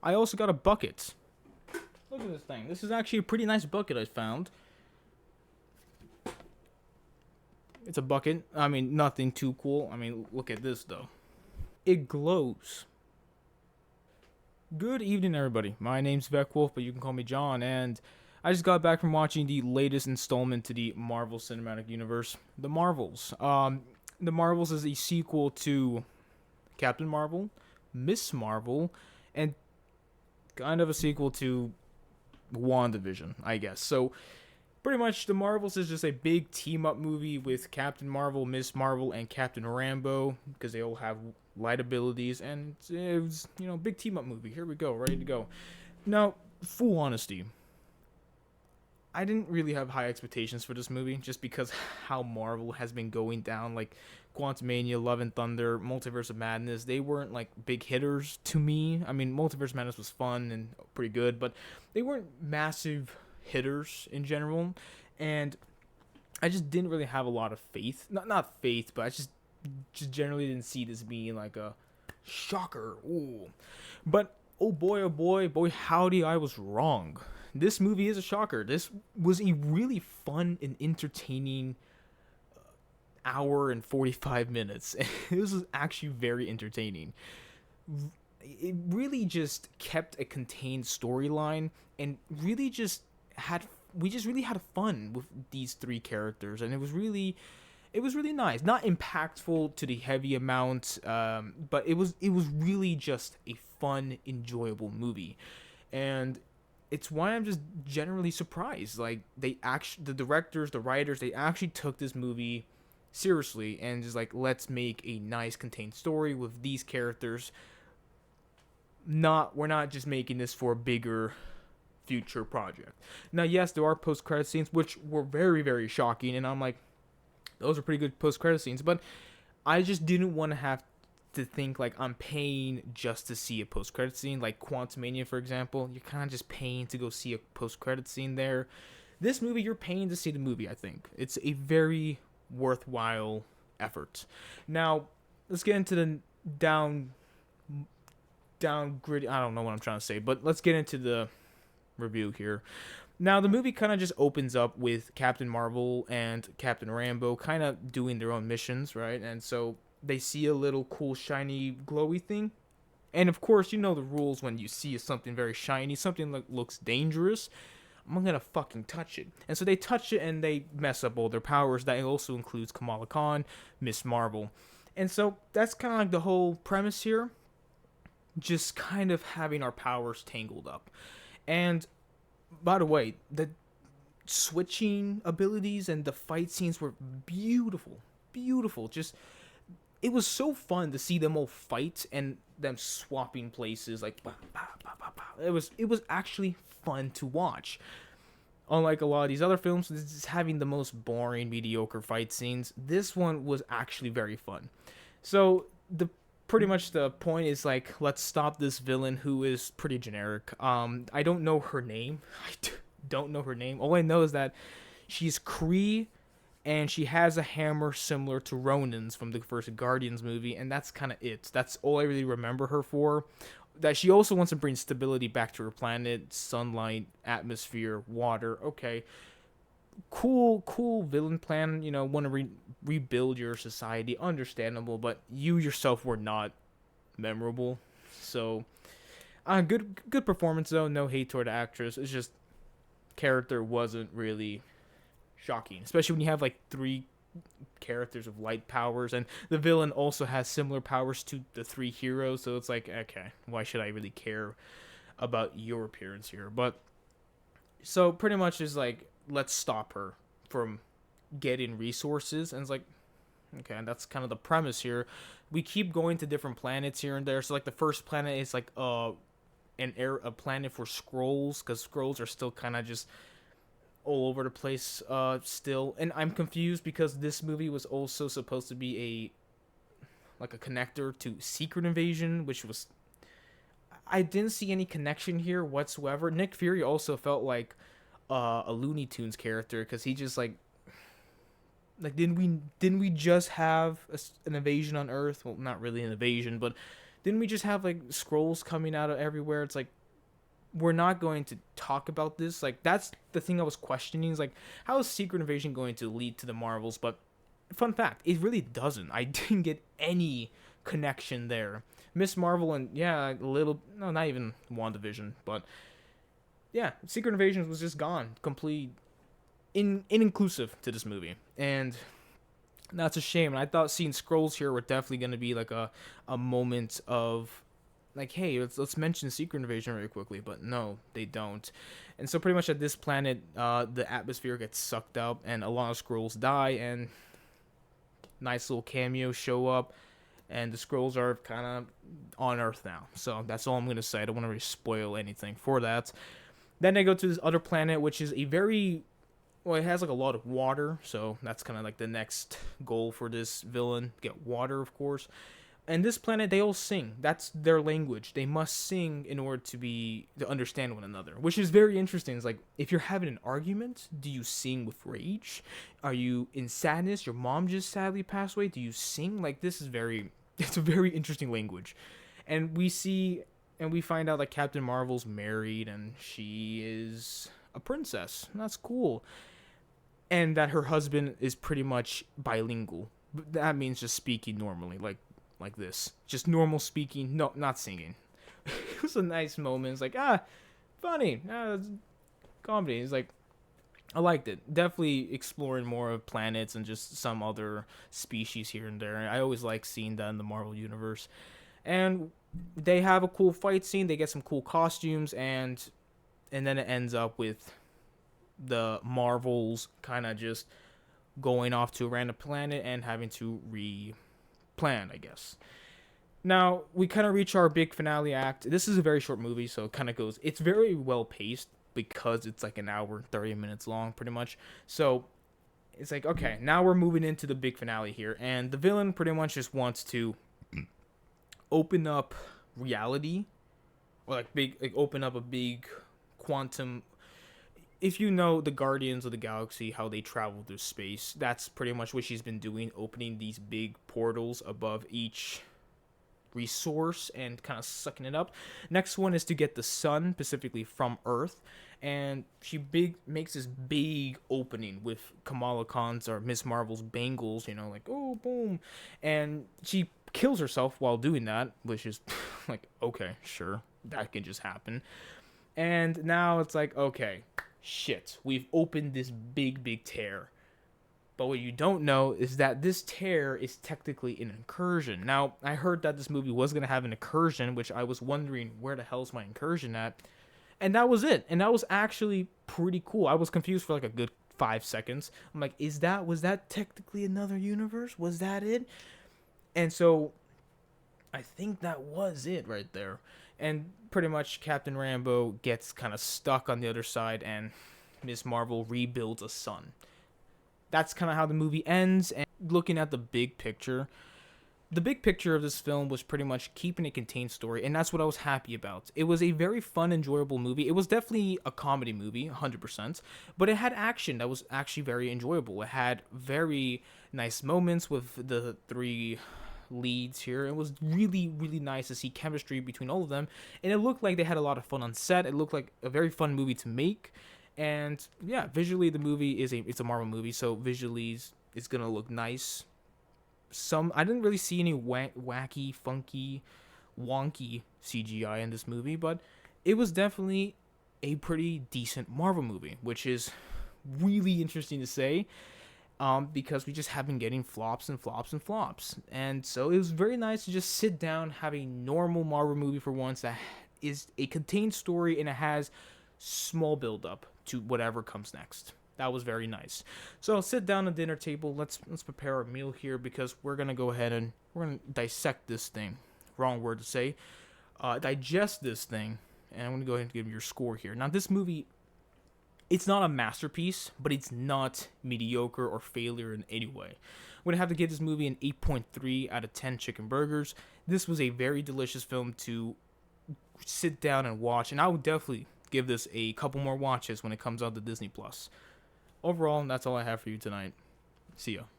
I also got a bucket. Look at this thing. This is actually a pretty nice bucket I found. It's a bucket. I mean, nothing too cool. I mean, look at this though. It glows. Good evening, everybody. My name's Vec Wolf, but you can call me John, and I just got back from watching the latest installment to the Marvel Cinematic Universe, The Marvels. The Marvels is a sequel to Captain Marvel, Miss Marvel, and kind of a sequel to WandaVision, I guess. So pretty much the Marvels is just a big team up movie with Captain Marvel, Miss Marvel, and Captain Rambo because they all have light abilities, and it was, big team up movie. Here we go, ready to go. Now, full honesty, I didn't really have high expectations for this movie just because how Marvel has been going down. Like Quantumania, Love and Thunder, Multiverse of Madness, they weren't like big hitters to me. I mean, Multiverse of Madness was fun and pretty good, but they weren't massive hitters in general. And I just didn't really have a lot of faith. Not faith, but I just generally didn't see this being like a shocker. Ooh. But oh boy, howdy, I was wrong. This movie is a shocker. This was a really fun and entertaining hour and 45 minutes. This was actually very entertaining. It really just kept a contained storyline and really just had we just really had fun with these three characters, and it was really nice. Not impactful to the heavy amount, but it was really just a fun, enjoyable movie, and it's why I'm just generally surprised. Like the directors, the writers, they actually took this movie seriously and just like, let's make a nice contained story with these characters. We're not just making this for a bigger future project. Now, yes, there are post credit scenes which were very very shocking, and I'm like, those are pretty good post credit scenes, but I just didn't want to have to think like I'm paying just to see a post credit scene. Like Quantumania, for example, you're kind of just paying to go see a post credit scene there. This movie, you're paying to see the movie. I think it's a very worthwhile effort. Now, let's get into the down gritty. I don't know what I'm trying to say, but let's get into the review here. Now, the movie kind of just opens up with Captain Marvel and Captain Rambo kind of doing their own missions, right? And so they see a little cool, shiny, glowy thing. And of course, you know the rules when you see something very shiny, something that looks dangerous. I'm gonna fucking touch it. And so they touch it and they mess up all their powers. That also includes Kamala Khan, Miss Marvel. And so that's kind of like the whole premise here. Just kind of having our powers tangled up. And by the way, the switching abilities and the fight scenes were beautiful. Beautiful. Just it was so fun to see them all fight and them swapping places like bah, bah, bah, bah, bah. It was actually fun to watch. Unlike a lot of these other films, this is having the most boring, mediocre fight scenes. This one was actually very fun. So the pretty much the point is like, let's stop this villain who is pretty generic. I don't know her name. Don't know her name. All I know is that she's Kree, and she has a hammer similar to Ronin's from the first Guardians movie, and that's kind of it. That's all I really remember her for. That she also wants to bring stability back to her planet, sunlight, atmosphere, water. Okay, cool villain plan. Want to rebuild your society, understandable, but you yourself were not memorable. So, good performance though. No hate toward the actress. It's just character wasn't really shocking, especially when you have like three characters of light powers, and the villain also has similar powers to the three heroes. So it's like, okay, why should I really care about your appearance here? But so pretty much is like, let's stop her from getting resources, and it's like, okay, and that's kind of the premise here. We keep going to different planets here and there. So like the first planet is like a planet for scrolls, because scrolls are still kind of just all over the place still. And I'm confused because this movie was also supposed to be a connector to Secret Invasion, which was, I didn't see any connection here whatsoever. Nick Fury also felt like a Looney Tunes character, because he just like didn't we just have an invasion on Earth? Well, not really an invasion, but Didn't we just have like scrolls coming out of everywhere? It's like we're not going to talk about this. Like that's the thing I was questioning. Is like how is Secret Invasion going to lead to the Marvels? But fun fact, it really doesn't. I didn't get any connection there. Miss Marvel and yeah, a little no, not even WandaVision, but yeah, Secret Invasion was just gone, complete inclusive to this movie, and that's a shame. And I thought seeing scrolls here were definitely going to be like a moment of like, hey, let's mention Secret Invasion really quickly, but no, they don't. And so pretty much at this planet, the atmosphere gets sucked up, and a lot of Skrulls die, and nice little cameos show up, and the Skrulls are kind of on Earth now. So that's all I'm gonna say. I don't want to really spoil anything for that. Then they go to this other planet, which is a very well, it has like a lot of water, so that's kind of like the next goal for this villain. Get water, of course. And this planet, they all sing. That's their language. They must sing in order to understand one another, which is very interesting. It's like if you're having an argument, do you sing with rage? Are you in sadness? Your mom just sadly passed away. Do you sing? Like this is very, it's a very interesting language, and we find out that Captain Marvel's married and she is a princess. That's cool, and that her husband is pretty much bilingual. That means just speaking normally, like this, just normal speaking, no, not singing. It was a nice moment. It's like funny, it's comedy. It's like I liked it. Definitely exploring more of planets and just some other species here and there. I always like seeing that in the Marvel universe. And they have a cool fight scene. They get some cool costumes, and then it ends up with the Marvels kind of just going off to a random planet and having to replan, I guess. Now, we kind of reach our big finale act. This is a very short movie, so it kind of goes... It's very well paced because it's like an hour and 30 minutes long, pretty much. So, it's like, okay, now we're moving into the big finale here. And the villain pretty much just wants to open up reality. Or open up a big quantum... If you know the Guardians of the Galaxy, how they travel through space, that's pretty much what she's been doing, opening these big portals above each resource and kind of sucking it up. Next one is to get the sun, specifically from Earth, and she makes this big opening with Kamala Khan's or Miss Marvel's bangles, like, oh, boom, and she kills herself while doing that, which is like, okay, sure, that can just happen. And now it's like, okay, shit, we've opened this big tear. But what you don't know is that this tear is technically an incursion. Now, I heard that this movie was going to have an incursion, which I was wondering where the hell's my incursion at. And that was it. And that was actually pretty cool. I was confused for like a good 5 seconds. I'm like, was that technically another universe? Was that it? And so I think that was it right there. And pretty much Captain Rambeau gets kind of stuck on the other side, and Ms. Marvel rebuilds a sun. That's kind of how the movie ends. And looking at the big picture of this film was pretty much keeping a contained story, and that's what I was happy about. It was a very fun, enjoyable movie. It was definitely a comedy movie, 100%, but it had action that was actually very enjoyable. It had very nice moments with the three leads here. It was really, really nice to see chemistry between all of them, and it looked like they had a lot of fun on set. It looked like a very fun movie to make. And yeah, visually the movie it's a Marvel movie, so visually it's gonna look nice. I didn't really see any wacky, funky, wonky CGI in this movie, but it was definitely a pretty decent Marvel movie, which is really interesting to say, because we just have been getting flops and flops and flops. And so it was very nice to just sit down, have a normal Marvel movie for once that is a contained story, and it has small build up to whatever comes next. That was very nice. So sit down at the dinner table. Let's prepare our meal here, because we're gonna go ahead and we're gonna dissect this thing. Wrong word to say. Digest this thing, and I'm gonna go ahead and give you your score here. Now, this movie, it's not a masterpiece, but it's not mediocre or failure in any way. I'm gonna have to give this movie an 8.3 out of 10 chicken burgers. This was a very delicious film to sit down and watch, and I would definitely give this a couple more watches when it comes out to Disney Plus. Overall, that's all I have for you tonight. See ya.